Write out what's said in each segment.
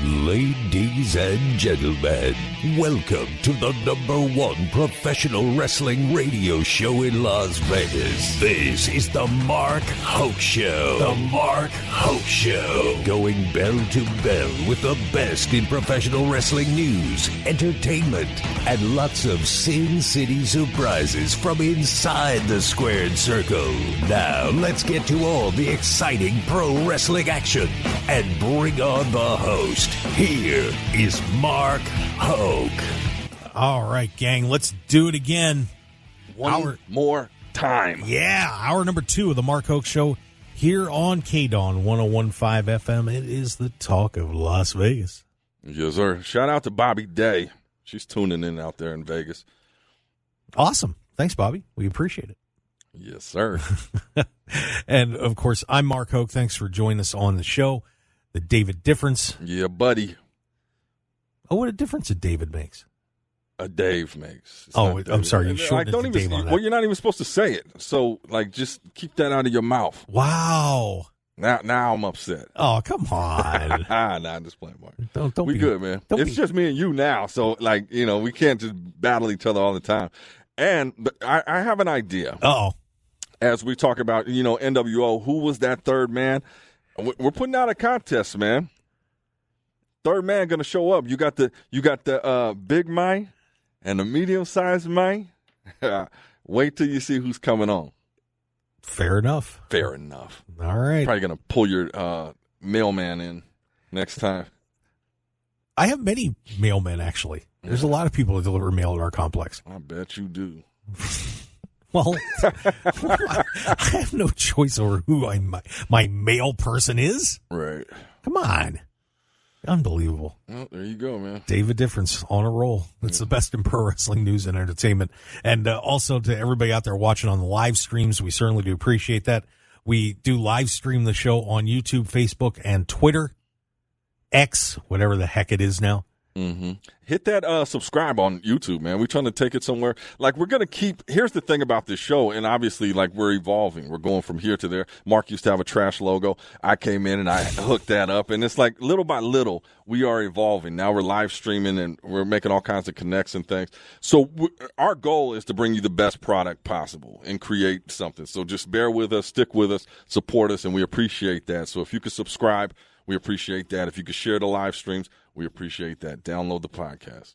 Ladies and gentlemen, welcome to the #1 professional wrestling radio show in Las Vegas. This is the Mark Hoke Show. The Mark Hoke Show. Going bell to bell with the best in professional wrestling news, entertainment, and lots of Sin City surprises from inside the squared circle. Now, let's get to all the exciting pro wrestling action and bring on the host. Here is Mark Hoke. All right, gang, let's do it again. One more time. Yeah, hour number 2 of the Mark Hoke Show here on KDAWN 101.5 FM. It is the talk of Las Vegas. Yes, sir. Shout out to Bobby Day. She's tuning in out there in Vegas. Awesome. Thanks, Bobby. We appreciate it. Yes, sir. And, of course, I'm Mark Hoke. Thanks for joining us on the show. The David difference. Yeah, buddy. Oh, what a difference a David makes. A Dave makes. It's I'm sorry. You shortened don't it to even, Dave on that. Well, you're not even supposed to say it. So, just keep that out of your mouth. Wow. Now I'm upset. Oh, come on. I'm just playing, Mark. Don't we be good, man. It's just me and you now. So, we can't just battle each other all the time. And I have an idea. Uh-oh. As we talk about, NWO, who was that third man? We're putting out a contest, man. Third man going to show up. You got the big Mike and the medium-sized Mike. Wait till you see who's coming on. Fair enough. Fair enough. All right. Probably going to pull your mailman in next time. I have many mailmen, actually. There's a lot of people that deliver mail at our complex. I bet you do. Well, I have no choice over who my mail person is. Right. Come on. Unbelievable. Well, there you go, man. David Difference on a roll. It's the best in pro wrestling news and entertainment. And also to everybody out there watching on the live streams, we certainly do appreciate that. We do live stream the show on YouTube, Facebook, and Twitter. X, whatever the heck it is now. Mm-hmm. Hit that subscribe on YouTube, man. We're trying to take it somewhere. We're going to here's the thing about this show, and obviously, we're evolving. We're going from here to there. Mark used to have a trash logo. I came in and I hooked that up, and it's little by little, we are evolving. Now we're live streaming, and we're making all kinds of connects and things. So our goal is to bring you the best product possible and create something. So just bear with us, stick with us, support us, and we appreciate that. So if you could subscribe, we appreciate that. If you could share the live streams, we appreciate that. Download the podcast.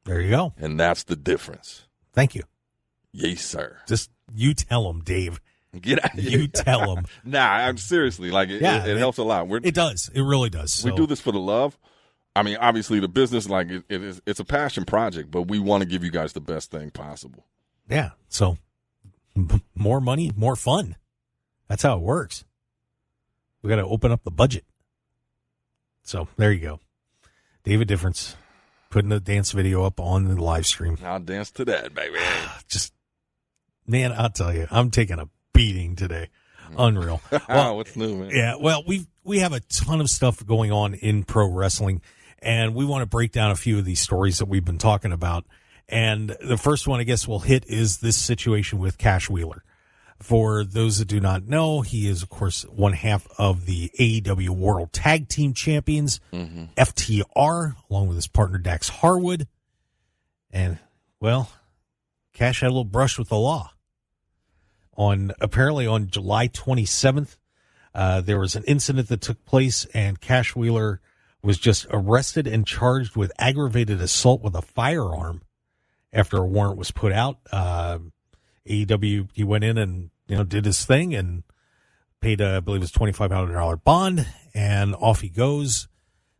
There you go. And that's the difference. Thank you. Yes, sir. Just you tell them, Dave. Get out. You tell them. Nah, I'm seriously. It helps a lot. It does. It really does. So. We do this for the love. I mean, obviously, the business, it's a passion project, but we want to give you guys the best thing possible. Yeah. So more money, more fun. That's how it works. We got to open up the budget. So there you go. David Difference putting the dance video up on the live stream. I'll dance to that, baby. Man, I'll tell you, I'm taking a beating today. Unreal. Well, what's new, man? Yeah, well, we have a ton of stuff going on in pro wrestling, and we want to break down a few of these stories that we've been talking about. And the first one I guess we'll hit is this situation with Cash Wheeler. For those that do not know, he is, of course, one half of the AEW World Tag Team Champions, FTR, along with his partner Dax Harwood. And, well, Cash had a little brush with the law. Apparently on July 27th, there was an incident that took place, and Cash Wheeler was just arrested and charged with aggravated assault with a firearm after a warrant was put out. AEW, he went in and did his thing and paid, I believe it was $2,500 bond, and off he goes.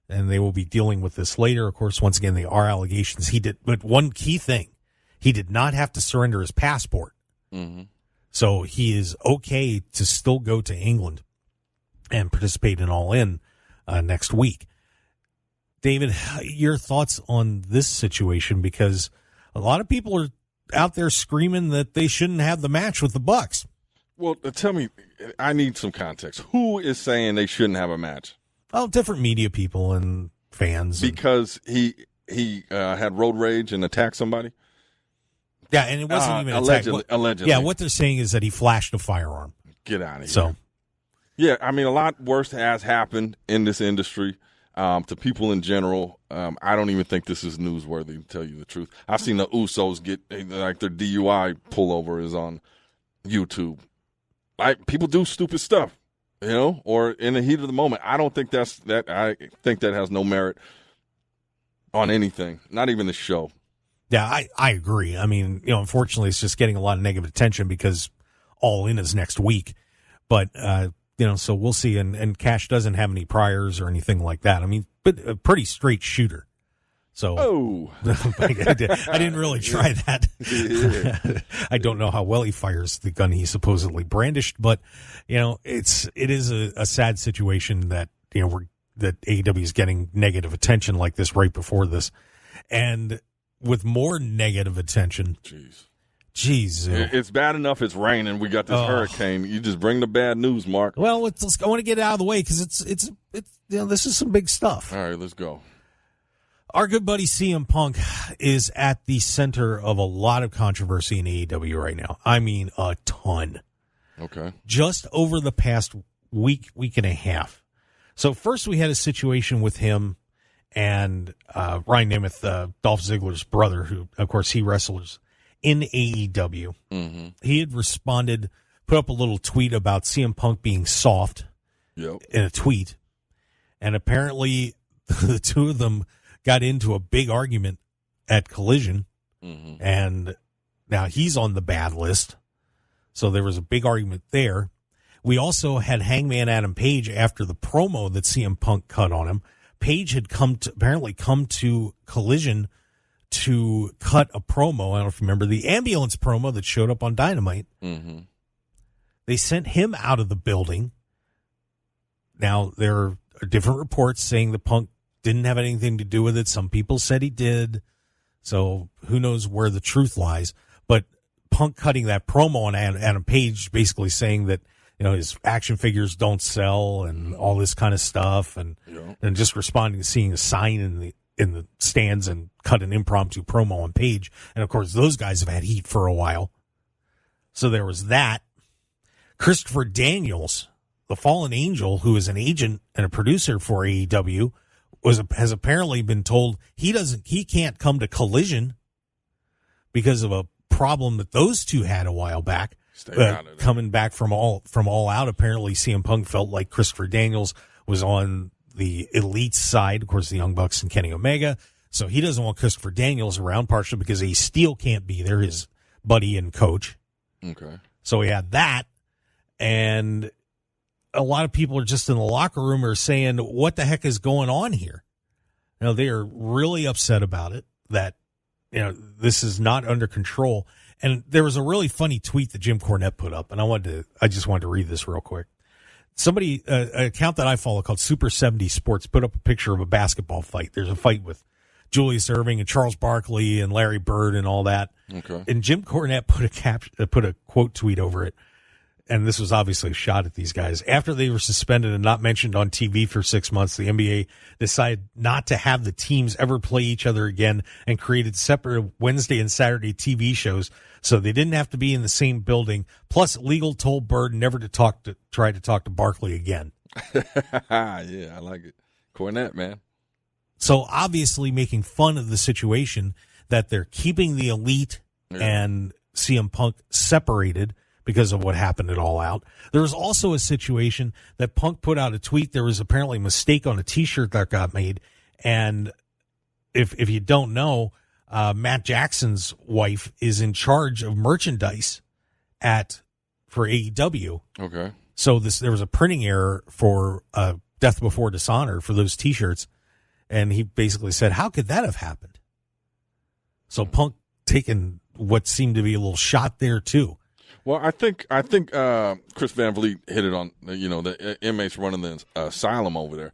And they will be dealing with this later. Of course, once again, they are allegations. But one key thing, he did not have to surrender his passport. Mm-hmm. So he is okay to still go to England and participate in All In next week. David, your thoughts on this situation? Because a lot of people are out there screaming that they shouldn't have the match with the Bucks. Well, tell me, I need some context. Who is saying they shouldn't have a match? Oh, different media people and fans. Because he had road rage and attacked somebody? Yeah, and it wasn't even allegedly. Yeah, what they're saying is that he flashed a firearm. Get out of here. So, yeah, I mean, a lot worse has happened in this industry. To people in general, I don't even think this is newsworthy, to tell you the truth. I've seen the Usos get, like, their DUI pullover is on YouTube. People do stupid stuff, or in the heat of the moment. I don't think I think that has no merit on anything, not even the show. Yeah, I agree. I mean, unfortunately, it's just getting a lot of negative attention because All In is next week. But, so we'll see. And Cash doesn't have any priors or anything like that. I mean, but a pretty straight shooter. So I didn't really try that. Yeah. I don't know how well he fires the gun he supposedly brandished, but it is a sad situation that that AEW is getting negative attention like this right before this, and with more negative attention. Jeez. It's bad enough it's raining. We got this hurricane. You just bring the bad news, Mark. Well, I want to get it out of the way because it's this is some big stuff. All right, let's go. Our good buddy CM Punk is at the center of a lot of controversy in AEW right now. I mean, a ton. Okay. Just over the past week and a half. So first we had a situation with him and Ryan Nemeth, Dolph Ziggler's brother, who, of course, he wrestles in AEW. Mm-hmm. He had responded, put up a little tweet about CM Punk being soft in a tweet. And apparently the two of them got into a big argument at Collision. Mm-hmm. And now he's on the bad list. So there was a big argument there. We also had Hangman Adam Page after the promo that CM Punk cut on him. Page had apparently come to Collision to cut a promo. I don't know if you remember the ambulance promo that showed up on Dynamite. Mm-hmm. They sent him out of the building. Now, there are different reports saying the Punk didn't have anything to do with it. Some people said he did. So who knows where the truth lies. But Punk cutting that promo on Adam Page, basically saying that, his action figures don't sell and all this kind of stuff. And just responding to seeing a sign in the stands and cut an impromptu promo on Page. And of course, those guys have had heat for a while. So there was that. Christopher Daniels, the fallen angel, who is an agent and a producer for AEW, has apparently been told he can't come to Collision because of a problem that those two had a while back. Coming back from all out, apparently CM Punk felt like Christopher Daniels was on the elite side, of course, the Young Bucks and Kenny Omega. So he doesn't want Christopher Daniels around, partially because Ace Steel can't be there, his buddy and coach. Okay. So we had that, and a lot of people are just in the locker room are saying, what the heck is going on here? They are really upset about it, that, this is not under control. And there was a really funny tweet that Jim Cornette put up, and I just wanted to read this real quick. Somebody, an account that I follow called Super 70 Sports, put up a picture of a basketball fight. There's a fight with Julius Erving and Charles Barkley and Larry Bird and all that. Okay. And Jim Cornette put a quote tweet over it. And this was obviously a shot at these guys. After they were suspended and not mentioned on TV for 6 months, the NBA decided not to have the teams ever play each other again and created separate Wednesday and Saturday TV shows so they didn't have to be in the same building. Plus, legal told Bird never to try to talk to Barkley again. Yeah, I like it. Cornette, man. So obviously making fun of the situation that they're keeping the elite and CM Punk separated because of what happened at All Out. There was also a situation that Punk put out a tweet. There was apparently a mistake on a T-shirt that got made. And if you don't know, Matt Jackson's wife is in charge of merchandise for AEW. Okay. So there was a printing error for Death Before Dishonor for those T-shirts. And he basically said, how could that have happened? So Punk taking what seemed to be a little shot there too. Well, I think Chris Van Vliet hit it on, the inmates running the asylum over there.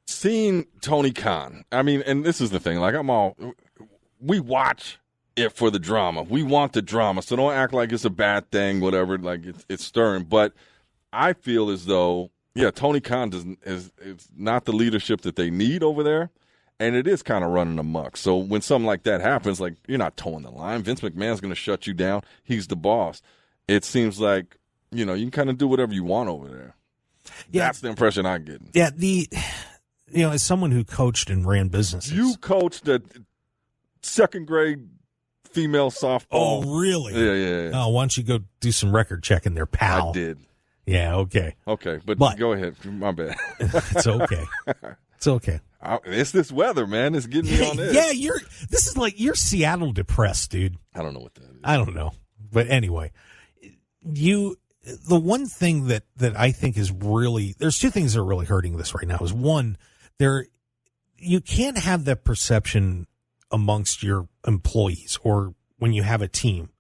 Seeing Tony Khan, I mean, and this is the thing, we watch it for the drama. We want the drama, so don't act like it's a bad thing, whatever, like it's stirring. But I feel as though, Tony Khan is not the leadership that they need over there, and it is kind of running amok. So when something like that happens, like, you're not towing the line. Vince McMahon's going to shut you down. He's the boss. It seems like, you can kind of do whatever you want over there. Yeah. That's the impression I'm getting. Yeah, as someone who coached and ran businesses. You coached a second grade female softball. Oh, really? Yeah. Oh, why don't you go do some record checking there, pal? I did. Yeah, okay. Okay, but go ahead. My bad. It's okay. It's okay. It's this weather, man. It's getting me on edge. Yeah, this is like you're Seattle depressed, dude. I don't know what that is. I don't know. But anyway, the one thing that I think is really, there's two things that are really hurting this right now is one, you can't have that perception amongst your employees or when you have a team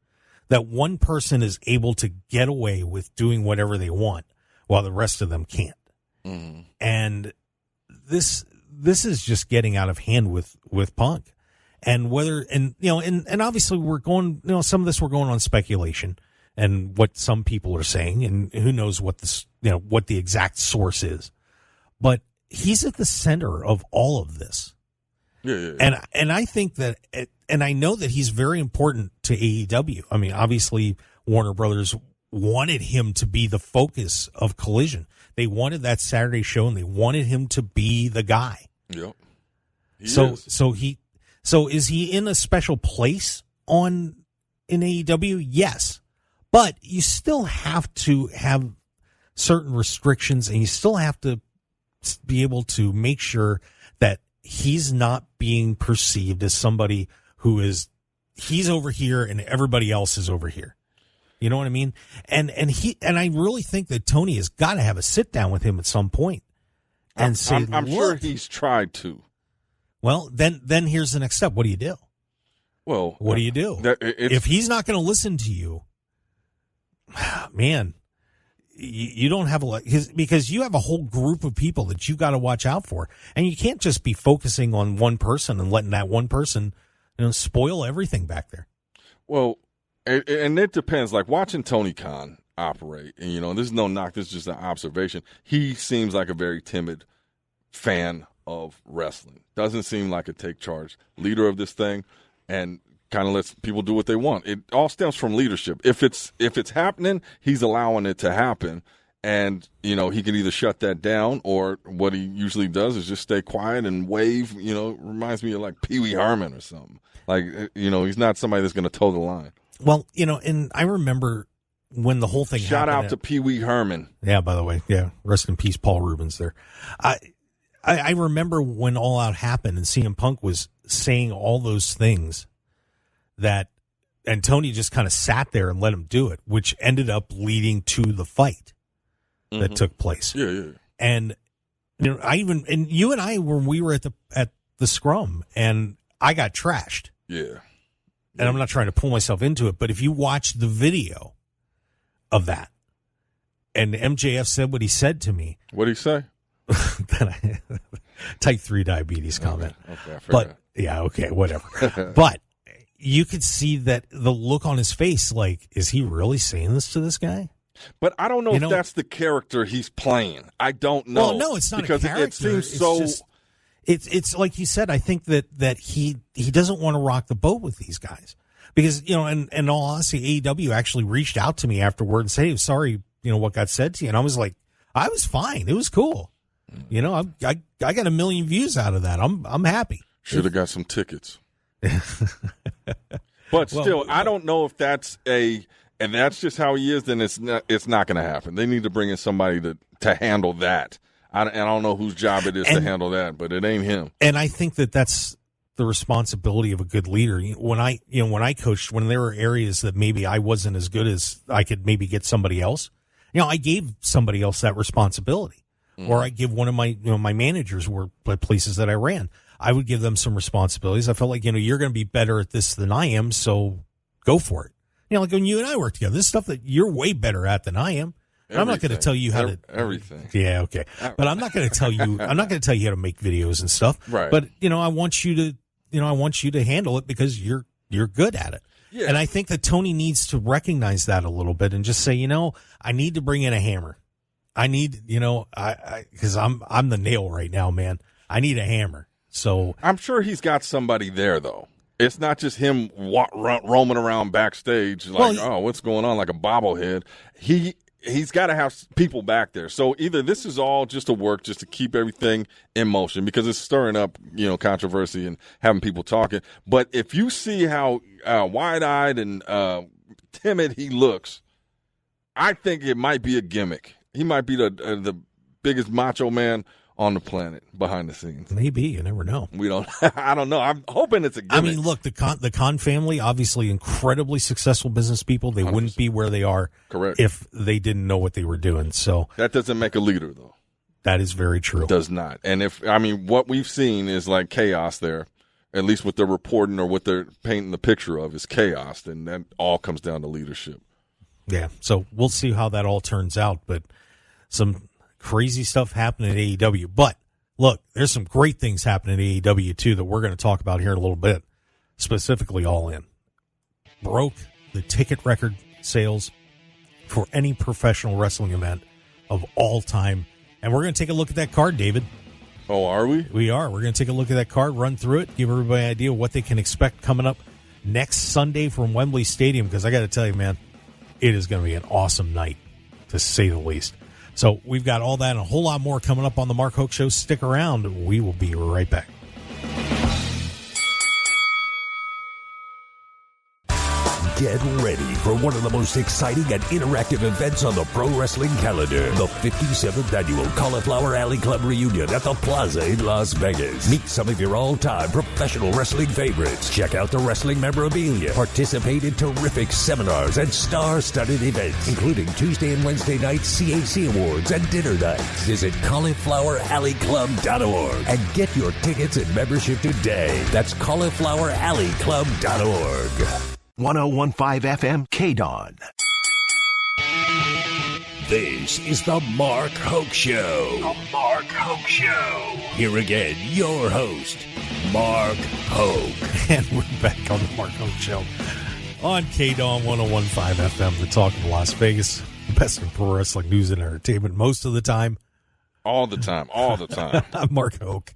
that one person is able to get away with doing whatever they want while the rest of them can't. Mm. And this is just getting out of hand with Punk. And and obviously we're going, some of this we're going on speculation and what some people are saying, and who knows what what the exact source is. But he's at the center of all of this. Yeah. And I think that, and I know that he's very important to AEW. I mean, obviously Warner Brothers wanted him to be the focus of Collision. They wanted that Saturday show, and they wanted him to be the guy. Yep. So is he in a special place in AEW? Yes. But you still have to have certain restrictions, and you still have to be able to make sure that he's not being perceived as somebody he's over here and everybody else is over here. You know what I mean? And I really think that Tony has got to have a sit down with him at some point and say, I'm sure he's tried to. Well, then here's the next step. What do you do? Well, what do you do? If he's not going to listen to you, man, you don't have because you have a whole group of people that you got to watch out for, and you can't just be focusing on one person and letting that one person, spoil everything back there. Well, and it depends. Like watching Tony Khan operate, and this is no knock. This is just an observation. He seems like a very timid fan of wrestling. Doesn't seem like a take charge leader of this thing, and kind of lets people do what they want. It all stems from leadership. If it's happening, he's allowing it to happen, and he can either shut that down, or what he usually does is just stay quiet and wave. Reminds me of like Pee Wee Herman or something. Like he's not somebody that's going to toe the line. Well, and I remember when the whole thing happened. Shout out to Pee Wee Herman. Yeah, by the way, yeah, rest in peace, Paul Rubens. There, I remember when All Out happened and CM Punk was saying all those things and Tony just kind of sat there and let him do it, which ended up leading to the fight that took place. Yeah. And and you and I, when we were at the scrum, and I got trashed. Yeah. And I'm not trying to pull myself into it, but if you watch the video of that, and MJF said what he said to me. What did he say? Type 3 diabetes comment. Okay, but yeah, okay, whatever. But you could see that the look on his face, like, is he really saying this to this guy? But I don't know if that's the character he's playing. I don't know. Well, no, it's not because a character. It seems so. It's like you said. I think that he doesn't want to rock the boat with these guys because and all honesty, AEW actually reached out to me afterward and said, "Hey, sorry, what got said to you," and I was like, I was fine. It was cool. I got 1 million views out of that. I'm happy. Should have got some tickets. But still, I don't know if that's and that's just how he is. Then it's not going to happen. They need to bring in somebody to handle that. I don't know whose job it is to handle that, but it ain't him. And I think that's the responsibility of a good leader. When I coached, when there were areas that maybe I wasn't as good as I could maybe get somebody else, I gave somebody else that responsibility. Or I give one of my, my managers were places that I ran. I would give them some responsibilities. I felt like, you're going to be better at this than I am, so go for it. Like when you and I work together, this stuff that you're way better at than I am. I'm not going to tell you how to everything. Yeah, okay. But I'm not going to tell you. I'm not going to tell you how to make videos and stuff. Right. But I want you to handle it because you're good at it. Yeah. And I think that Tony needs to recognize that a little bit and just say, I need to bring in a hammer. I need, because I'm the nail right now, man. I need a hammer. So I'm sure he's got somebody there though. It's not just him roaming around backstage like, what's going on, like a bobblehead. he's got to have people back there. So either this is all just a work just to keep everything in motion because it's stirring up, controversy and having people talking. But if you see how wide-eyed and timid he looks, I think it might be a gimmick. He might be the biggest macho man on the planet behind the scenes. Maybe. You never know. We don't. I don't know. I'm hoping it's a gimmick. I mean, look, the Khan family, obviously incredibly successful business people. They 100%. Wouldn't be where they are correct if they didn't know what they were doing. So that doesn't make a leader, though. That is very true. It does not. And what we've seen is like chaos there, at least what they're reporting or what they're painting the picture of is chaos. And that all comes down to leadership. Yeah. So we'll see how that all turns out. But some crazy stuff happening at AEW. But look, there's some great things happening at AEW too that we're going to talk about here in a little bit, specifically All In. Broke the ticket record sales for any professional wrestling event of all time. And we're going to take a look at that card, David. Oh, are we? We are. We're going to take a look at that card, run through it, give everybody an idea what they can expect coming up next Sunday from Wembley Stadium, because I got to tell you, man, it is going to be an awesome night, to say the least. So we've got all that and a whole lot more coming up on the Mark Hoke Show. Stick around. We will be right back. Get ready for one of the most exciting and interactive events on the pro wrestling calendar. The 57th annual Cauliflower Alley Club reunion at the Plaza in Las Vegas. Meet some of your all-time professional wrestling favorites. Check out the wrestling memorabilia. Participate in terrific seminars and star-studded events, including Tuesday and Wednesday night CAC Awards and dinner nights. Visit caulifloweralleyclub.org and get your tickets and membership today. That's caulifloweralleyclub.org. 101.5 FM KDAWN. This is the Mark Hoke Show. The Mark Hoke Show. Here again, your host, Mark Hoke. And we're back on the Mark Hoke Show on KDAWN 101.5 FM, the talk of Las Vegas. The best in pro wrestling news and entertainment most of the time. All the time. I'm Mark Hoke.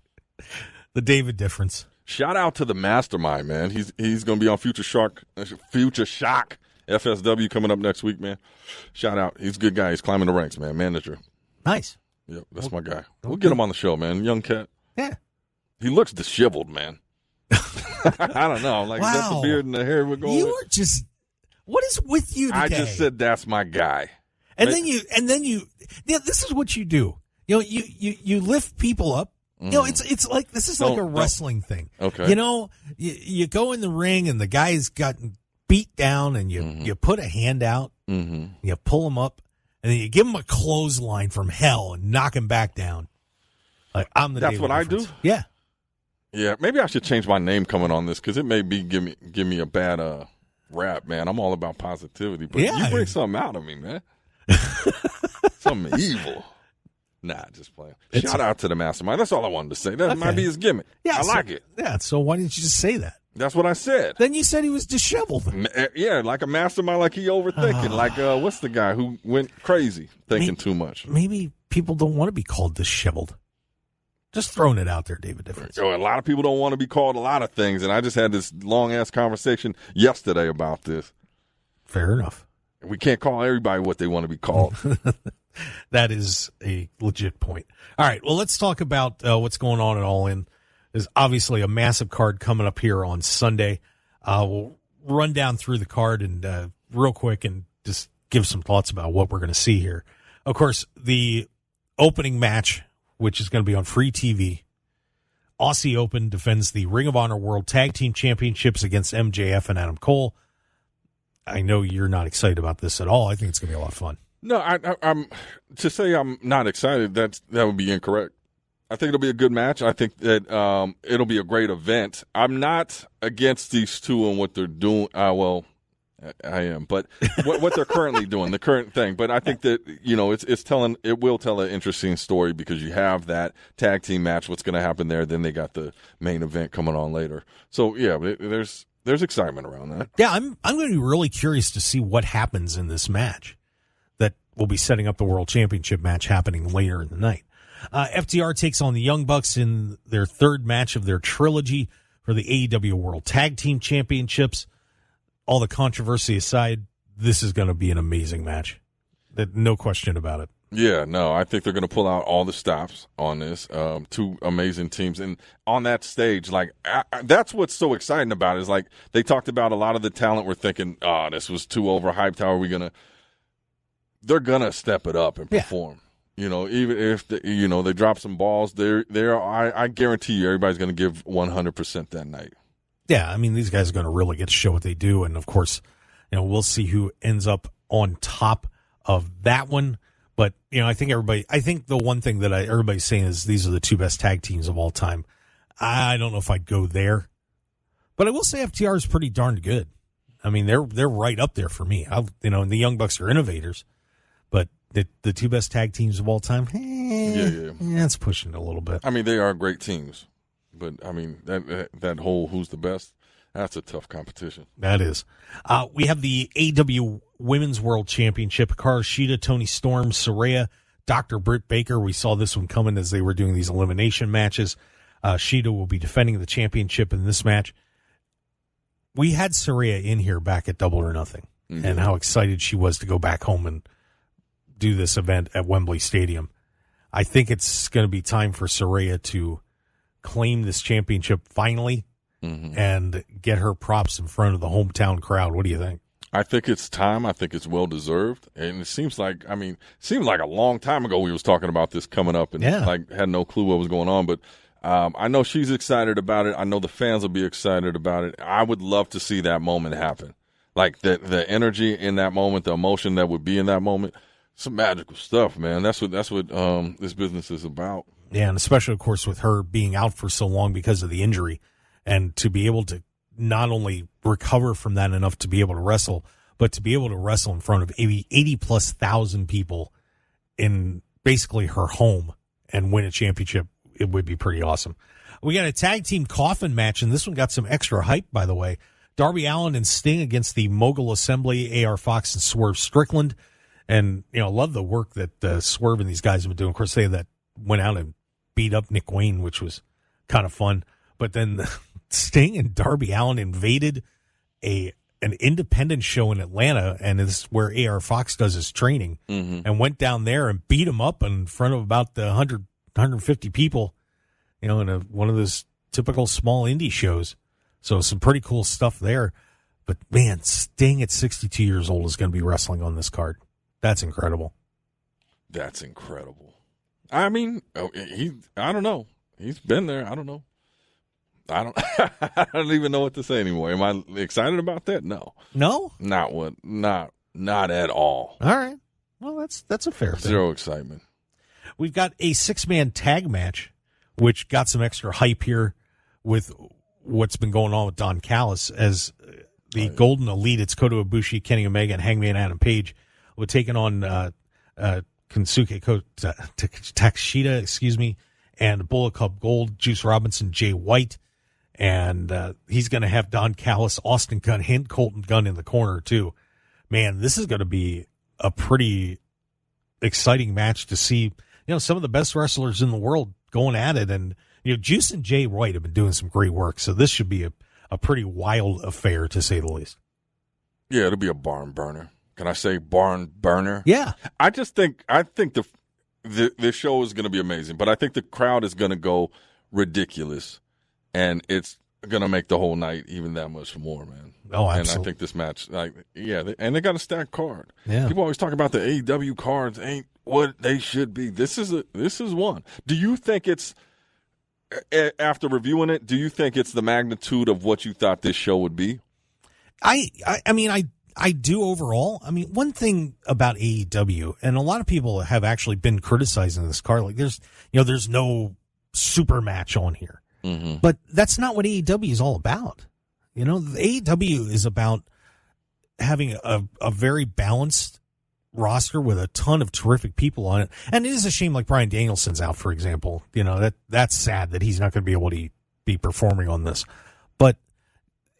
The David difference. Shout out to the mastermind, man. He's going to be on Future Shock FSW coming up next week, man. Shout out. He's a good guy. He's climbing the ranks, man. Manager. Nice. Yep, that's my guy. We'll get him on the show, man. Young cat. Yeah. He looks disheveled, man. I don't know. Like, wow. Is that the beard and the hair we're going You were just, what is with you today? I just said that's my guy. And then you, this is what you do. You lift people up. It's like, this is like a wrestling thing. Okay. You go in the ring and the guy's gotten beat down and you put a hand out, you pull him up, and then you give him a clothesline from hell and knock him back down. Like, I'm the That's what difference. I do? Yeah. Yeah, maybe I should change my name coming on this because it may be give me a bad rap, man. I'm all about positivity, but you bring something out of me, man. Something evil. Nah, just playing. Shout out to the mastermind. That's all I wanted to say. That might be his gimmick. Yeah, I like it. Yeah, so why didn't you just say that? That's what I said. Then you said he was disheveled. Yeah, like a mastermind, like he overthinking. Like, what's the guy who went crazy thinking too much? Maybe people don't want to be called disheveled. Just throwing it out there, David Difference. A lot of people don't want to be called a lot of things, and I just had this long-ass conversation yesterday about this. Fair enough. We can't call everybody what they want to be called. That is a legit point. All right, well, let's talk about what's going on at All In. There's obviously a massive card coming up here on Sunday. We'll run down through the card and real quick and just give some thoughts about what we're going to see here. Of course, the opening match, which is going to be on free TV, Aussie Open defends the Ring of Honor World Tag Team Championships against MJF and Adam Cole. I know you're not excited about this at all. I think it's going to be a lot of fun. No, I'm to say I'm not excited. That would be incorrect. I think it'll be a good match. I think that it'll be a great event. I'm not against these two and what they're doing. Well, I am, but what they're currently doing, the current thing. But I think that it will tell an interesting story because you have that tag team match. What's going to happen there? Then they got the main event coming on later. So yeah, there's excitement around that. Yeah, I'm going to be really curious to see what happens in this match. That will be setting up the World Championship match happening later in the night. FTR takes on the Young Bucks in their third match of their trilogy for the AEW World Tag Team Championships. All the controversy aside, this is going to be an amazing match. No question about it. Yeah, no, I think they're going to pull out all the stops on this. Two amazing teams. And on that stage, like, that's what's so exciting about it is, like, they talked about a lot of the talent. We're thinking, oh, this was too overhyped. How are we going to – they're going to step it up and perform. You know, even if, they drop some balls, I guarantee you everybody's going to give 100% that night. Yeah, I mean, these guys are going to really get to show what they do. And, of course, we'll see who ends up on top of that one. But, I think the one thing that everybody's saying is these are the two best tag teams of all time. I don't know if I'd go there. But I will say FTR is pretty darn good. I mean, they're right up there for me. And the Young Bucks are innovators. But the two best tag teams of all time, that's pushing it a little bit. I mean, they are great teams. But, I mean, that whole who's the best, that's a tough competition. That is. We have the AEW Women's World Championship. Hikaru Shida, Toni Storm, Saraya, Dr. Britt Baker. We saw this one coming as they were doing these elimination matches. Shida will be defending the championship in this match. We had Saraya in here back at Double or Nothing, and how excited she was to go back home and do this event at Wembley Stadium. I think it's going to be time for Saraya to claim this championship finally and get her props in front of the hometown crowd. What do you think? I think it's time. I think it's well deserved. And it seems like a long time ago we was talking about this coming up and had no clue what was going on. But I know she's excited about it. I know the fans will be excited about it. I would love to see that moment happen. Like the energy in that moment, the emotion that would be in that moment. Some magical stuff, man. That's what this business is about. Yeah, and especially, of course, with her being out for so long because of the injury, and to be able to not only recover from that enough to be able to wrestle, but to be able to wrestle in front of 80+ thousand people in basically her home and win a championship, it would be pretty awesome. We got a tag team coffin match, and this one got some extra hype, by the way. Darby Allin and Sting against the Mogul Assembly, AR Fox and Swerve Strickland. And, love the work that Swerve and these guys have been doing. Of course, they went out and beat up Nick Wayne, which was kind of fun. But then Sting and Darby Allin invaded an independent show in Atlanta, and it's where AR Fox does his training, and went down there and beat him up in front of about 150 people, in one of those typical small indie shows. So some pretty cool stuff there. But, man, Sting at 62 years old is going to be wrestling on this card. That's incredible. That's incredible. I mean, I don't know. He's been there. I don't know. I don't even know what to say anymore. Am I excited about that? No. No? Not at all. All right. Well, that's a fair thing. Zero excitement. We've got a 6-man tag match, which got some extra hype here with what's been going on with Don Callis as the Golden Elite. It's Kota Ibushi, Kenny Omega, and Hangman Adam Page. We're taking on Kensuke Takeshita, and Bullet Club Gold, Juice Robinson, Jay White, and he's going to have Don Callis, Austin Gunn, and Colton Gunn in the corner too. Man, this is going to be a pretty exciting match to see. Some of the best wrestlers in the world going at it, and Juice and Jay White have been doing some great work, so this should be a pretty wild affair to say the least. Yeah, it'll be a barn burner. Can I say barn burner? Yeah. I think the show is going to be amazing, but I think the crowd is going to go ridiculous, and it's going to make the whole night even that much more, man. Oh, absolutely. And I think this match, and they got a stacked card. Yeah. People always talk about the AEW cards ain't what they should be. This is one. Do you think it's, after reviewing it, do you think it's the magnitude of what you thought this show would be? I do overall. I mean, one thing about AEW, and a lot of people have actually been criticizing this card, like there's no super match on here. But that's not what AEW is all about. The AEW is about having a very balanced roster with a ton of terrific people on it. And it is a shame, like Bryan Danielson's out, for example. That's sad that he's not going to be able to be performing on this. But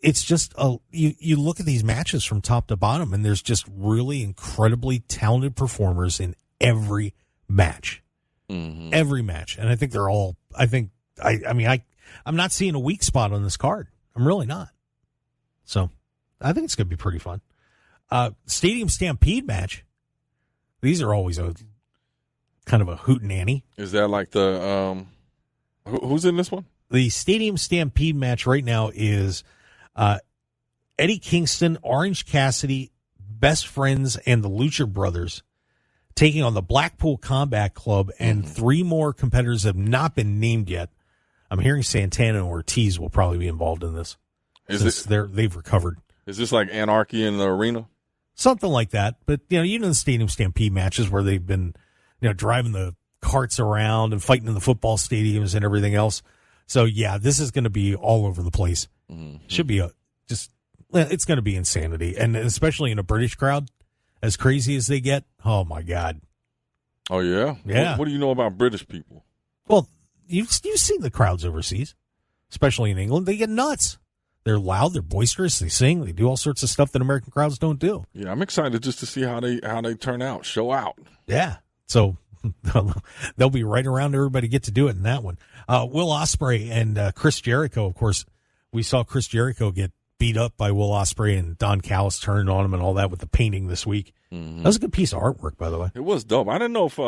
it's just you look at these matches from top to bottom, and there's just really incredibly talented performers in every match. Every match. And I think they're all, I'm not seeing a weak spot on this card. I'm really not. So I think it's going to be pretty fun. Stadium Stampede match. These are always a kind of a hootenanny. Is that like the who's in this one? The Stadium Stampede match right now is Eddie Kingston, Orange Cassidy, Best Friends, and the Lucha Brothers taking on the Blackpool Combat Club, and 3 more competitors have not been named yet. I'm hearing Santana and Ortiz will probably be involved in this. They've recovered. Is this like Anarchy in the arena? Something like that. But, you know the Stadium Stampede matches where they've been, driving the carts around and fighting in the football stadiums and everything else. So, yeah, this is going to be all over the place. Should be it's going to be insanity. And especially in a British crowd, as crazy as they get, oh, my God. Oh, yeah? Yeah. What do you know about British people? Well, you've seen the crowds overseas, especially in England. They get nuts. They're loud, they're boisterous, they sing, they do all sorts of stuff that American crowds don't do. Yeah, I'm excited just to see how they turn out, show out. Yeah, so they'll be right around everybody get to do it in that one. Will Ospreay and Chris Jericho, of course, we saw Chris Jericho get beat up by Will Ospreay and Don Callis turned on him and all that with the painting this week. That was a good piece of artwork, by the way. It was dope. I didn't know if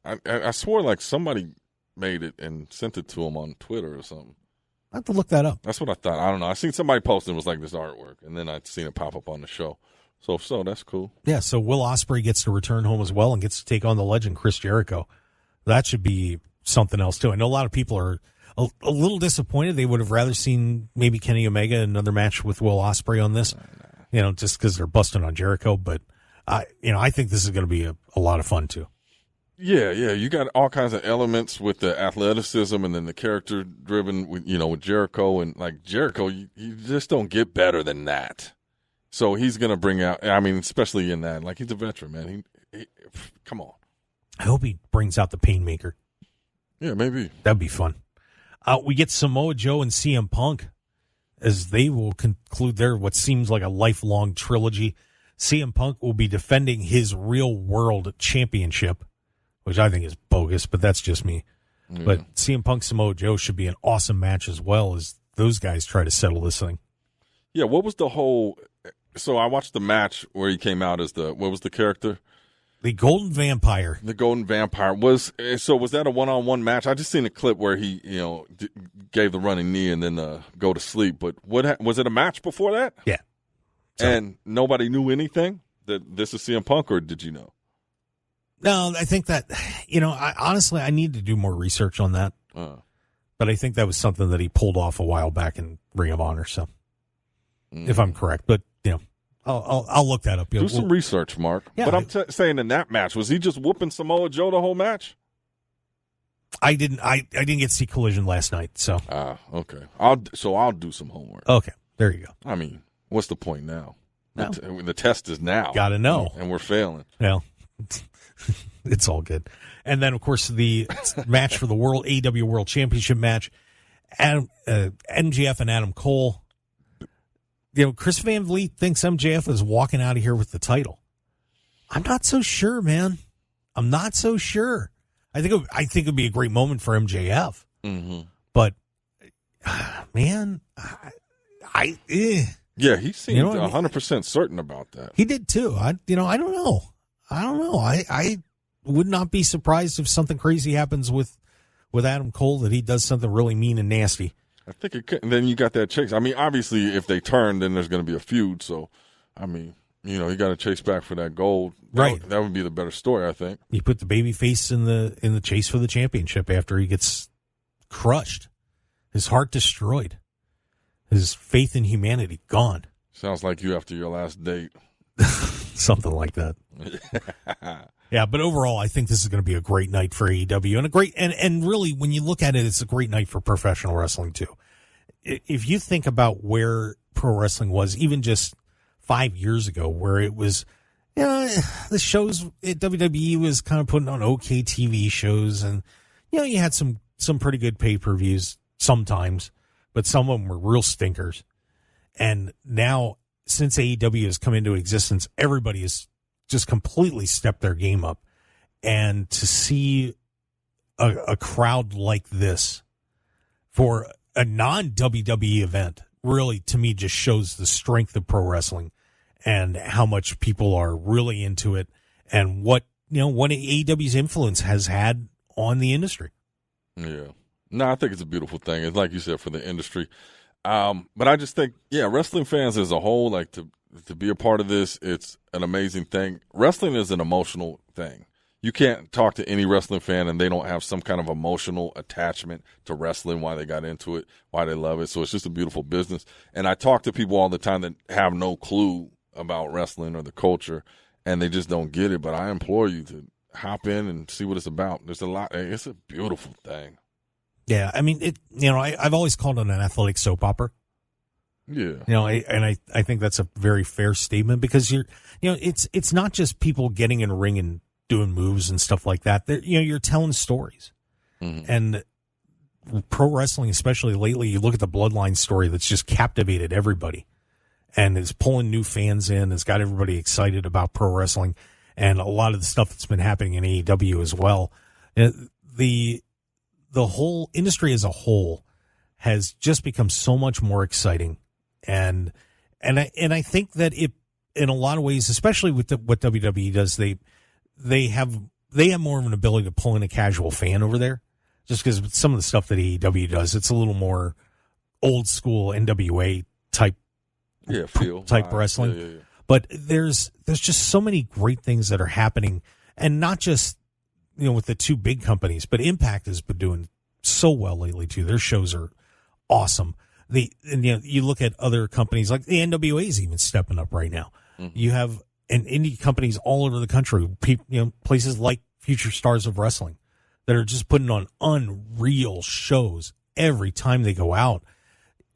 I swore like somebody made it and sent it to him on Twitter or something. I have to look that up. That's what I thought. I don't know. I seen somebody post it was like this artwork, and then I'd seen it pop up on the show. So that's cool. Yeah, so Will Ospreay gets to return home as well and gets to take on the legend Chris Jericho. That should be something else, too. I know a lot of people are a little disappointed. They would have rather seen maybe Kenny Omega in another match with Will Ospreay on this, just because they're busting on Jericho. But, I think this is going to be a lot of fun, too. Yeah. You got all kinds of elements with the athleticism and then the character-driven, with Jericho. And, like, Jericho, you just don't get better than that. So he's going to bring out, especially in that. Like, he's a veteran, man. He come on. I hope he brings out the Painmaker. Yeah, maybe. That'd be fun. We get Samoa Joe and CM Punk as they will conclude their what seems like a lifelong trilogy. CM Punk will be defending his Real World Championship, which I think is bogus, but that's just me. Yeah. But CM Punk, Samoa Joe should be an awesome match as well as those guys try to settle this thing. Yeah, what was the whole... So I watched the match where he came out as what was the character? The Golden Vampire. The Golden Vampire. Was that a one-on-one match? I just seen a clip where he, gave the running knee and then go to sleep. But was it a match before that? Yeah. So, and nobody knew anything that this is CM Punk, or did you know? No, I think that, I need to do more research on that. But I think that was something that he pulled off a while back in Ring of Honor, so if I'm correct. But, I'll look that up. Do some research, Mark. Yeah, but I'm saying in that match, was he just whooping Samoa Joe the whole match? I didn't get to see Collision last night, so. Okay. I'll do some homework. Okay, there you go. What's the point now? No. The test is now. Got to know. And we're failing. Well, it's all good. And then, of course, the match for the AEW World Championship match, MJF and Adam Cole. Chris Van Vliet thinks MJF is walking out of here with the title. I'm not so sure, man. I'm not so sure. I think it'd be a great moment for MJF. Mm-hmm. But, man, Yeah, he seemed 100% certain about that. He did too. I don't know. I would not be surprised if something crazy happens with Adam Cole, that he does something really mean and nasty. I think it could. And then you got that chase. Obviously, if they turn, then there's going to be a feud. So, you got to chase back for that gold. Right. That would be the better story, I think. You put the baby face in the chase for the championship after he gets crushed, his heart destroyed, his faith in humanity gone. Sounds like you after your last date. Something like that. Yeah, but overall, I think this is going to be a great night for AEW and really, when you look at it, it's a great night for professional wrestling too. If you think about where pro wrestling was, even just 5 years ago, where it was, the shows at WWE was kind of putting on okay TV shows, and you had some pretty good pay-per-views sometimes, but some of them were real stinkers. And now, since AEW has come into existence, everybody has just completely stepped their game up. And to see a crowd like this for a non-WWE event really, to me, just shows the strength of pro wrestling and how much people are really into it and what AEW's influence has had on the industry. Yeah. No, I think it's a beautiful thing. It's like you said, for the industry. But I just think, wrestling fans as a whole, like to be a part of this, it's an amazing thing. Wrestling is an emotional thing. You can't talk to any wrestling fan and they don't have some kind of emotional attachment to wrestling, why they got into it, why they love it. So it's just a beautiful business. And I talk to people all the time that have no clue about wrestling or the culture, and they just don't get it. But I implore you to hop in and see what it's about. There's a lot. It's a beautiful thing. Yeah, I mean, I've always called it an athletic soap opera. Yeah. I think that's a very fair statement, because it's not just people getting in a ring and doing moves and stuff like that. You're telling stories. Mm-hmm. And pro wrestling, especially lately, you look at the Bloodline story that's just captivated everybody and is pulling new fans in, has got everybody excited about pro wrestling, and a lot of the stuff that's been happening in AEW as well. The whole industry as a whole has just become so much more exciting. And I think that it, in a lot of ways, especially with what WWE does, they have more of an ability to pull in a casual fan over there, just because some of the stuff that AEW does, it's a little more old school NWA type wrestling. Yeah. But there's just so many great things that are happening, and not just with the two big companies, but Impact has been doing so well lately too. Their shows are awesome. You look at other companies like the NWA is even stepping up right now. Mm-hmm. You have indie companies all over the country, places like Future Stars of Wrestling that are just putting on unreal shows every time they go out.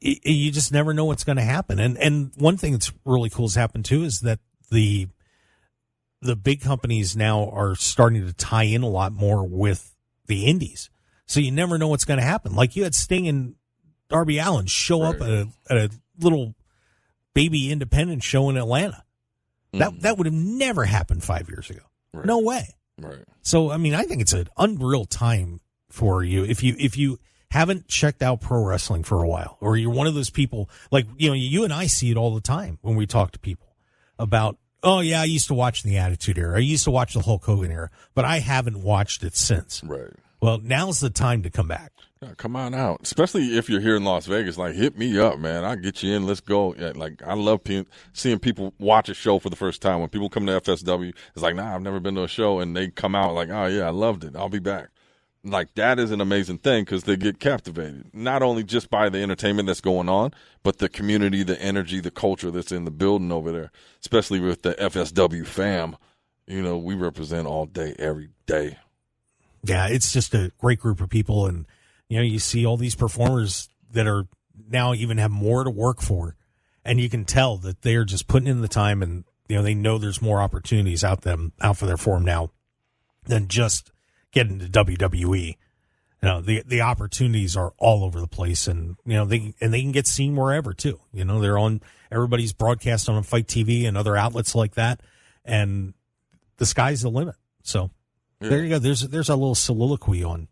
You just never know what's going to happen. And one thing that's really cool has happened too is that the big companies now are starting to tie in a lot more with the indies. So you never know what's going to happen. Like you had Sting and Darby Allin show up at a little baby independent show in Atlanta. That would have never happened 5 years ago. Right. No way. Right. So, I mean, I think it's an unreal time for you. If you haven't checked out pro wrestling for a while, or you're one of those people, like, you and I see it all the time when we talk to people about, oh yeah, I used to watch the Attitude Era. I used to watch the Hulk Hogan era, but I haven't watched it since. Right. Well, now's the time to come back. Yeah, come on out, especially if you're here in Las Vegas. Like, hit me up, man. I'll get you in. Let's go. Yeah, like, I love seeing people watch a show for the first time. When people come to FSW, it's like, nah, I've never been to a show, and they come out like, oh, yeah, I loved it. I'll be back. Like, that is an amazing thing, because they get captivated, not only just by the entertainment that's going on, but the community, the energy, the culture that's in the building over there, especially with the FSW fam. We represent all day, every day. Yeah, it's just a great group of people, and you see all these performers that are now even have more to work for, and you can tell that they're just putting in the time, and they know there's more opportunities out for their form now than just getting to WWE. The opportunities are all over the place, and they can get seen wherever too. They're on everybody's broadcast on Fight TV and other outlets like that, and the sky's the limit. So there you go. There's a little soliloquy on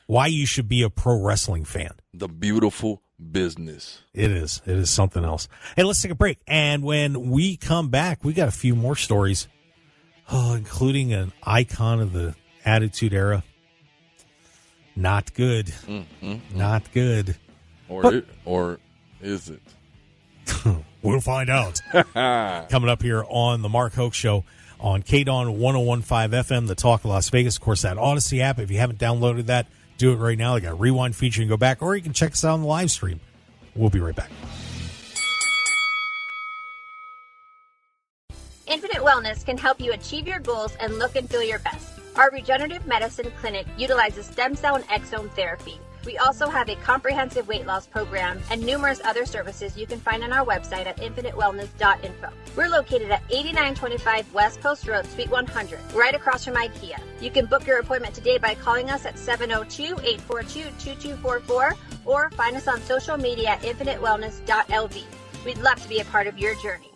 why you should be a pro wrestling fan. The beautiful business. It is something else. Hey, let's take a break. And when we come back, we got a few more stories, including an icon of the Attitude Era. Not good. Mm-hmm. Not good. Or is it? We'll find out. Coming up here on the Mark Hoke Show on KDAWN 101.5 FM, the Talk of Las Vegas. Of course, that Odyssey app, if you haven't downloaded that, do it right now. They got a rewind feature. You can go back, or you can check us out on the live stream. We'll be right back. Infinite Wellness can help you achieve your goals and look and feel your best. Our regenerative medicine clinic utilizes stem cell and exome therapy. We also have a comprehensive weight loss program and numerous other services you can find on our website at infinitewellness.info. We're located at 8925 West Coast Road, Suite 100, right across from IKEA. You can book your appointment today by calling us at 702-842-2244 or find us on social media at infinitewellness.lv. We'd love to be a part of your journey.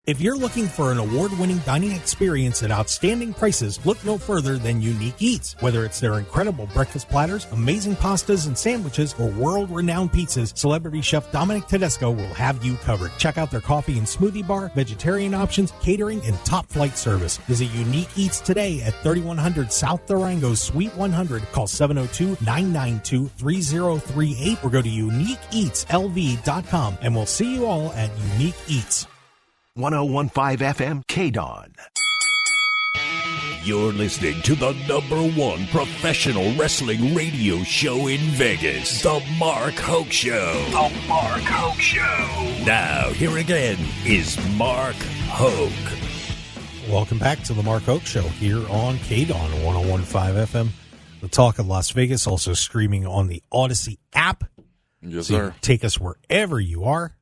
If you're looking for an award-winning dining experience at outstanding prices, look no further than Unique Eats. Whether it's their incredible breakfast platters, amazing pastas and sandwiches, or world-renowned pizzas, celebrity chef Dominic Tedesco will have you covered. Check out their coffee and smoothie bar, vegetarian options, catering, and top-flight service. Visit Unique Eats today at 3100 South Durango, Suite 100. Call 702-992-3038 or go to uniqueeatslv.com, and we'll see you all at Unique Eats. 1015 FM KDAWN. You're listening to the #1 professional wrestling radio show in Vegas, The Mark Hoke Show. The Mark Hoke Show. Now, here again is Mark Hoke. Welcome back to the Mark Hoke Show here on KDAWN 1015 FM. The Talk of Las Vegas, also streaming on the Odyssey app. Yes, so you sir. can take us wherever you are.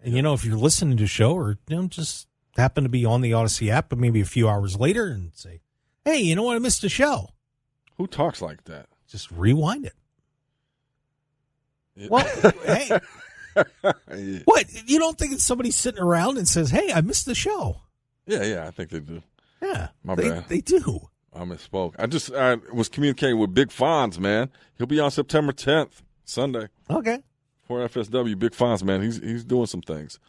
And, if you're listening to the show or just happen to be on the Odyssey app, but maybe a few hours later and say, hey, you know what? I missed the show. Who talks like that? Just rewind it. Yeah. Well, hey. Yeah. What? You don't think it's somebody sitting around and says, hey, I missed the show? Yeah, I think they do. Yeah. My bad. They do. I misspoke. I was communicating with Big Fonz, man. He'll be on September 10th, Sunday. Okay. For FSW. Big Fonz, man. He's doing some things.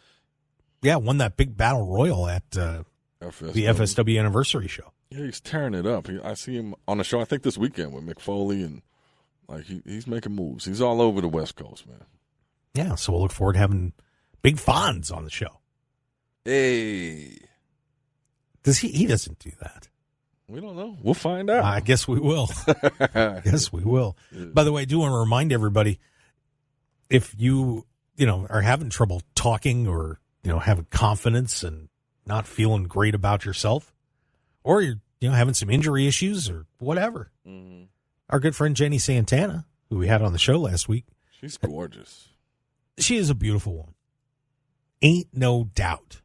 Yeah, won that big battle royal at the FSW anniversary show. Yeah, he's tearing it up. I see him on the show, I think this weekend with Mick Foley, and he's making moves. He's all over the West Coast, man. Yeah, so we'll look forward to having Big Fonz on the show. Hey. Does he doesn't do that. We don't know. We'll find out. I guess we will. Yes, we will. Yeah. By the way, I do want to remind everybody, if you are having trouble talking or having confidence and not feeling great about yourself, or you're having some injury issues or whatever, our good friend Jenny Santana, who we had on the show last week, she's gorgeous. She is a beautiful woman. Ain't no doubt.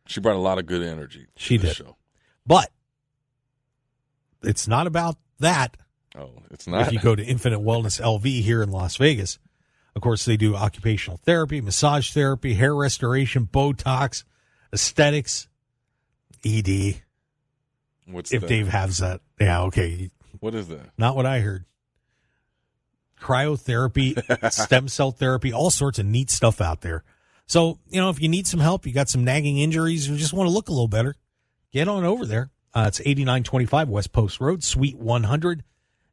She brought a lot of good energy. She to the did. Show. But it's not about that. Oh, it's not. If you go to Infinite Wellness LV here in Las Vegas, of course, they do occupational therapy, massage therapy, hair restoration, Botox, aesthetics, ED. What's if that? Dave has that. Yeah, okay. What is that? Not what I heard. Cryotherapy, stem cell therapy, all sorts of neat stuff out there. So, if you need some help, you got some nagging injuries, or just want to look a little better, get on over there. It's 8925 West Post Road, Suite 100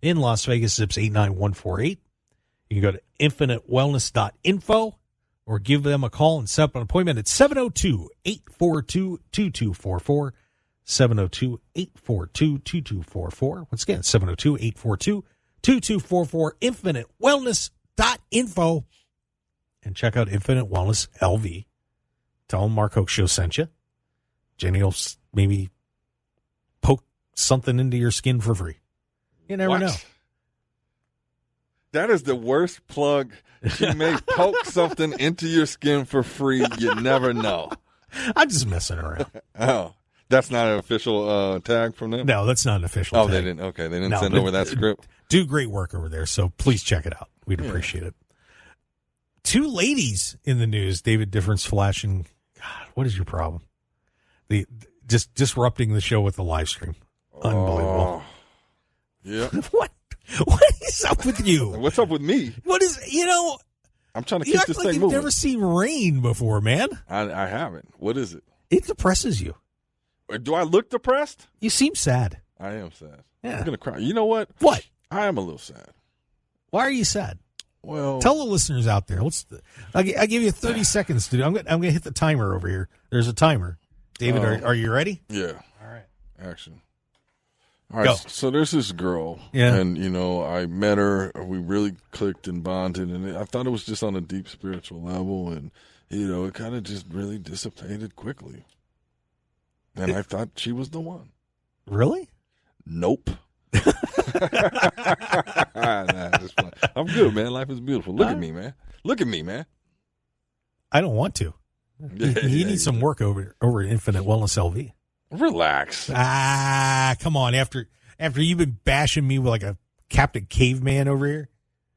in Las Vegas, zips 89148. You can go to infinitewellness.info or give them a call and set up an appointment at 702-842-2244, 702-842-2244. Once again, 702-842-2244, infinitewellness.info. And check out Infinite Wellness LV. Tell them Mark Hoke Show sent you. Jenny will maybe poke something into your skin for free. You never know. That is the worst plug. She may poke something into your skin for free. You never know. I'm just messing around. Oh, that's not an official tag from them? No, that's not an official Oh, tag. they didn't. Okay, they didn't send over that script. Do great work over there, so please check it out. We'd appreciate it. Two ladies in the news, David Difference flashing. God, what is your problem? Just disrupting the show with the live stream. Unbelievable. Yeah. What is up with you? What's up with me? What is, I'm trying to you keep act this like thing you've moving. never seen rain before, man. I haven't. What is it? It depresses you. Do I look depressed? You seem sad. I am sad. Yeah. I'm going to cry. You know what? What? I am a little sad. Why are you sad? Well, Tell the listeners out there. I'll give you 30 seconds to do. I'm going to hit the timer over here. There's a timer. David, are you ready? Yeah. All right. Action. All right. Go. So there's this girl. Yeah. And, I met her. We really clicked and bonded. And I thought it was just on a deep spiritual level. And, it kind of just really dissipated quickly. And I thought she was the one. Really? Nope. Nah, it's fun. I'm good, man. Life is beautiful. Look at me, man. Look at me, man. I don't want to. You need some work over at Infinite Wellness LV. Relax. Come on. After you've been bashing me with like a Captain Caveman over here.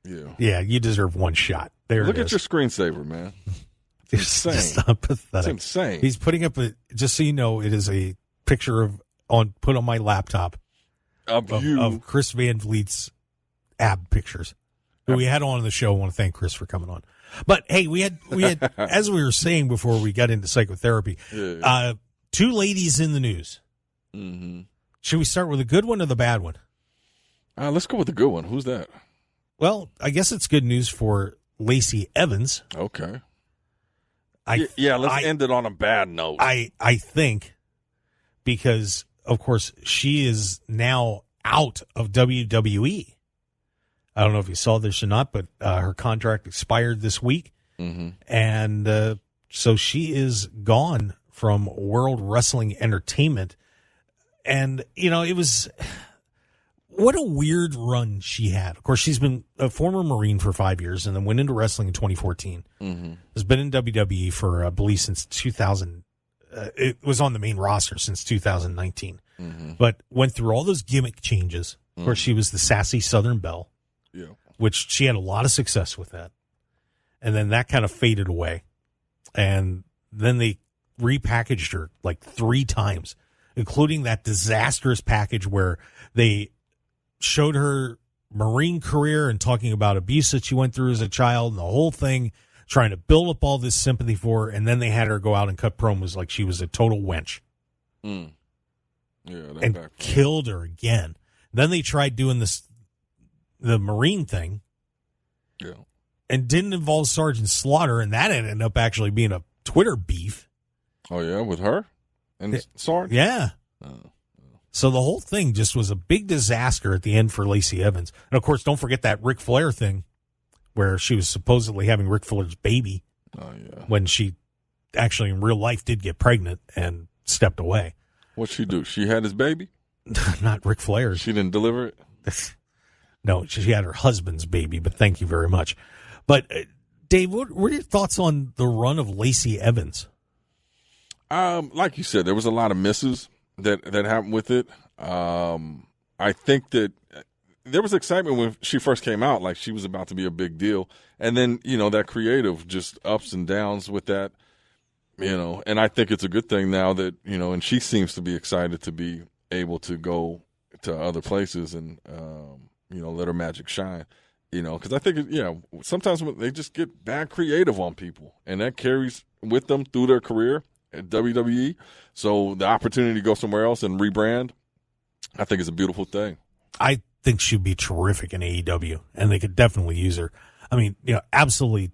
Yeah. Yeah, you deserve one shot. There Look it at is. your screensaver, man. insane. Just pathetic. It's insane. He's putting up just so you know, it is a picture put on my laptop of Chris Van Vliet's ab pictures, who we had on the show. I want to thank Chris for coming on. But hey, we had as we were saying before we got into psychotherapy, two ladies in the news. Mm-hmm. Should we start with the good one or the bad one? Let's go with the good one. Who's that? Well, I guess it's good news for Lacey Evans. Okay. Let's end it on a bad note. I think, because, of course, she is now out of WWE. I don't know if you saw this or not, but her contract expired this week. Mm-hmm. And so she is gone from World Wrestling Entertainment. And, it was... What a weird run she had. Of course, she's been a former Marine for 5 years and then went into wrestling in 2014. Mm-hmm. Has been in WWE for, I believe, since 2000. It was on the main roster since 2019. Mm-hmm. But went through all those gimmick changes. Of course, she was the sassy Southern Belle, which she had a lot of success with that. And then that kind of faded away. And then they repackaged her like 3 times, including that disastrous package where they showed her Marine career and talking about abuse that she went through as a child and the whole thing, trying to build up all this sympathy for her, and then they had her go out and cut promos like she was a total wench. Mm. Yeah, and killed her again. Then they tried doing the Marine thing, and didn't involve Sergeant Slaughter, and that ended up actually being a Twitter beef. Oh, yeah, with her and Sarge? Yeah. So the whole thing just was a big disaster at the end for Lacey Evans. And, of course, don't forget that Ric Flair thing where she was supposedly having Ric Flair's baby when she actually in real life did get pregnant and stepped away. What'd she do? She had his baby? Not Ric Flair's. She didn't deliver it? No, she had her husband's baby, but thank you very much. But, Dave, what are your thoughts on the run of Lacey Evans? Like you said, there was a lot of misses that happened with it. I think that there was excitement when she first came out, like she was about to be a big deal. And then, that creative just ups and downs with that, and I think it's a good thing now that, and she seems to be excited to be able to go to other places and, let her magic shine, because I think, sometimes they just get bad creative on people and that carries with them through their career at WWE. So the opportunity to go somewhere else and rebrand, I think is a beautiful thing. I think she'd be terrific in AEW, and they could definitely use her. I mean, absolutely,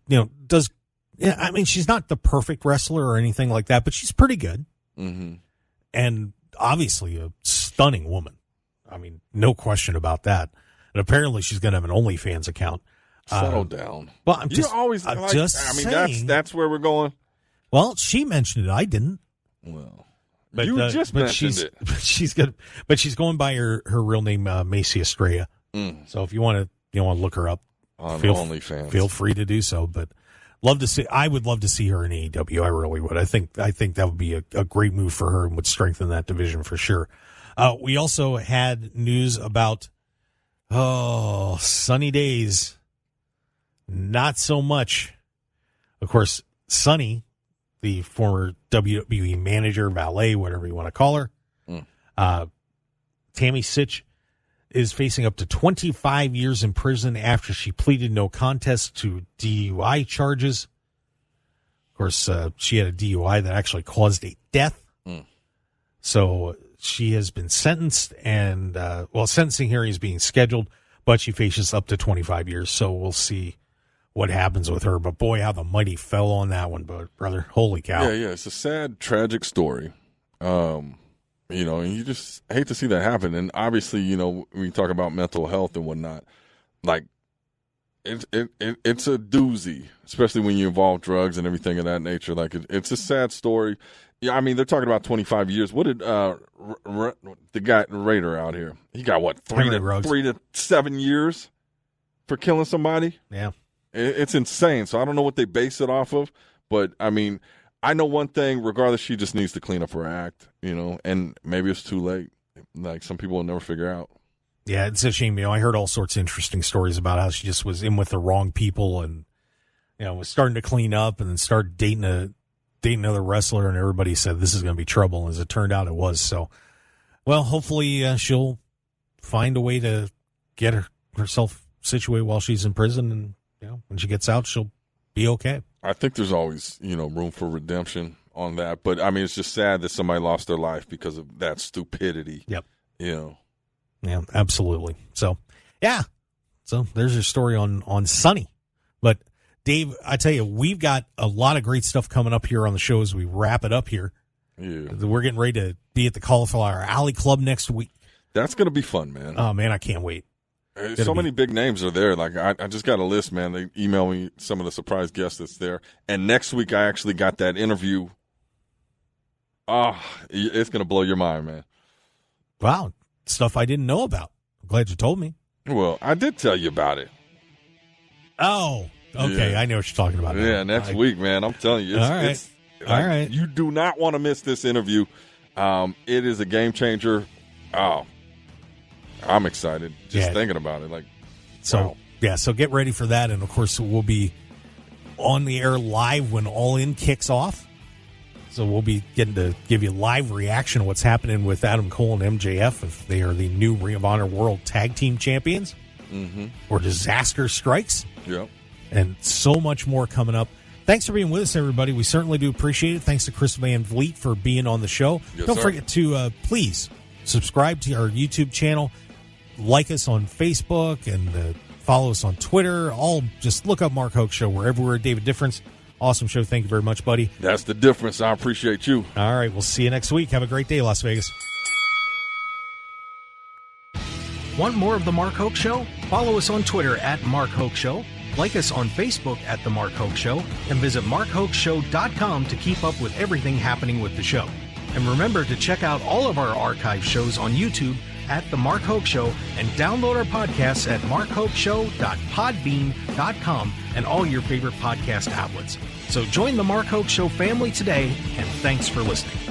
she's not the perfect wrestler or anything like that, but she's pretty good. Mm-hmm. And obviously a stunning woman. I mean, no question about that. And apparently she's going to have an OnlyFans account. Settle down. Well, I'm just saying. That's where we're going. Well, she mentioned it. I didn't. Well, but, you just mentioned it. But she's going by her real name, Macy Estrella. Mm. So if you want to look her up, on OnlyFans, feel free to do so. But I would love to see her in AEW. I really would. I think that would be a great move for her and would strengthen that division for sure. We also had news about Sunny days. Not so much. Of course, Sunny, the former WWE manager, valet, whatever you want to call her, Tammy Sitch, is facing up to 25 years in prison after she pleaded no contest to DUI charges. Of course, she had a DUI that actually caused a death. Mm. So she has been sentenced, and sentencing hearing is being scheduled, but she faces up to 25 years. So we'll see what happens with her. But boy, how the mighty fell on that one, brother. Holy cow. Yeah, it's a sad, tragic story. And you just hate to see that happen. And obviously, when you talk about mental health and whatnot, like it's a doozy, especially when you involve drugs and everything of that nature. Like it's a sad story. Yeah, I mean, they're talking about 25 years. What did the guy Raider out here? He got what, 3 to 7 years for killing somebody? Yeah. It's insane. So I don't know what they base it off of, but I mean, I know one thing, regardless, she just needs to clean up her act, and maybe it's too late. Like some people will never figure out. Yeah, it's a shame. I heard all sorts of interesting stories about how she just was in with the wrong people and, was starting to clean up and then start dating another wrestler, and everybody said this is going to be trouble. As it turned out, it was. So, well, hopefully she'll find a way to get herself situated while she's in prison, and when she gets out, she'll be okay. I think there's always room for redemption on that, but I mean, it's just sad that somebody lost their life because of that stupidity. Yep. Yeah, absolutely. So, yeah. So there's your story on Sunny. But Dave, I tell you, we've got a lot of great stuff coming up here on the show as we wrap it up here. Yeah. We're getting ready to be at the Cauliflower Alley Club next week. That's going to be fun, man. Oh, man, I can't wait. So many big names are there. Like, I just got a list, man. They emailed me some of the surprise guests that's there. And next week, I actually got that interview. It's going to blow your mind, man. Wow. Stuff I didn't know about. I'm glad you told me. Well, I did tell you about it. Oh, okay. Yeah. I know what you're talking about. Yeah, next week, man. I'm telling you. All right. You do not want to miss this interview. It is a game changer. Oh, I'm excited just thinking about it. So get ready for that. And, of course, we'll be on the air live when All In kicks off. So we'll be getting to give you live reaction to what's happening with Adam Cole and MJF if they are the new Ring of Honor World Tag Team Champions or disaster strikes. Yep. And so much more coming up. Thanks for being with us, everybody. We certainly do appreciate it. Thanks to Chris Van Vliet for being on the show. Yes, Don't sir. forget to please subscribe to our YouTube channel, like us on Facebook, and follow us on Twitter. Just look up Mark Hoke Show. We're everywhere. David Difference. Awesome show. Thank you very much, buddy. That's the difference. I appreciate you. All right. We'll see you next week. Have a great day, Las Vegas. Want more of The Mark Hoke Show? Follow us on Twitter at Mark Hoke Show, like us on Facebook at The Mark Hoke Show, and visit markhokeshow.com to keep up with everything happening with the show. And remember to check out all of our archive shows on YouTube at The Mark Hoke Show and download our podcasts at markhokeshow.podbean.com and all your favorite podcast outlets. So join The Mark Hoke Show family today, and thanks for listening.